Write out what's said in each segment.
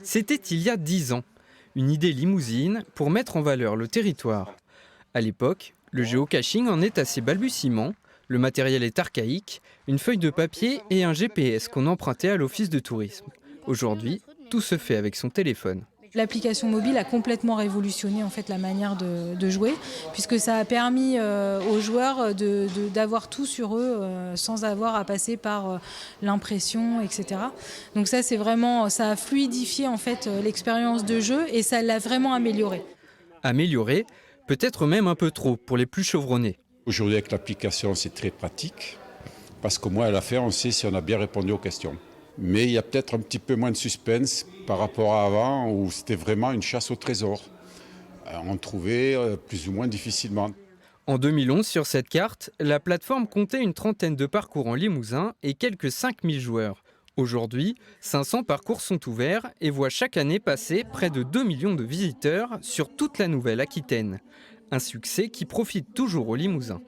C'était il y a 10 ans, une idée limousine pour mettre en valeur le territoire. À l'époque, le géocaching en est à ses balbutiements, le matériel est archaïque, une feuille de papier et un GPS qu'on empruntait à l'office de tourisme. Aujourd'hui, tout se fait avec son téléphone. L'application mobile a complètement révolutionné en fait la manière de jouer, puisque ça a permis aux joueurs d'avoir tout sur eux sans avoir à passer par l'impression, etc. Donc ça, c'est vraiment, ça a fluidifié en fait l'expérience de jeu et ça l'a vraiment amélioré. Amélioré, peut-être même un peu trop pour les plus chevronnés. Aujourd'hui, avec l'application, c'est très pratique parce qu'au moins à la fin, on sait si on a bien répondu aux questions. Mais il y a peut-être un petit peu moins de suspense par rapport à avant où c'était vraiment une chasse au trésor. On trouvait plus ou moins difficilement. En 2011, sur cette carte, la plateforme comptait une trentaine de parcours en Limousin et quelques 5000 joueurs. Aujourd'hui, 500 parcours sont ouverts et voient chaque année passer près de 2 millions de visiteurs sur toute la Nouvelle-Aquitaine. Un succès qui profite toujours aux Limousins.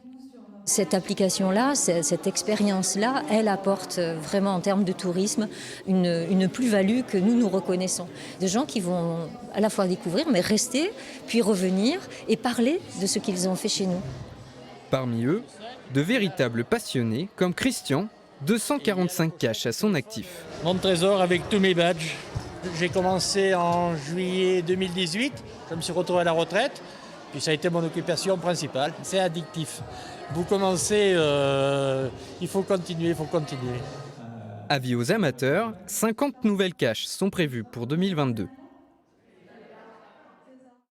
Cette application-là, cette expérience-là, elle apporte vraiment en termes de tourisme une plus-value que nous reconnaissons. Des gens qui vont à la fois découvrir, mais rester, puis revenir et parler de ce qu'ils ont fait chez nous. Parmi eux, de véritables passionnés comme Christian, 245 caches à son actif. Mon trésor avec tous mes badges. J'ai commencé en juillet 2018, je me suis retrouvé à la retraite, puis ça a été mon occupation principale. C'est addictif. Vous commencez, il faut continuer. Avis aux amateurs, 50 nouvelles caches sont prévues pour 2022.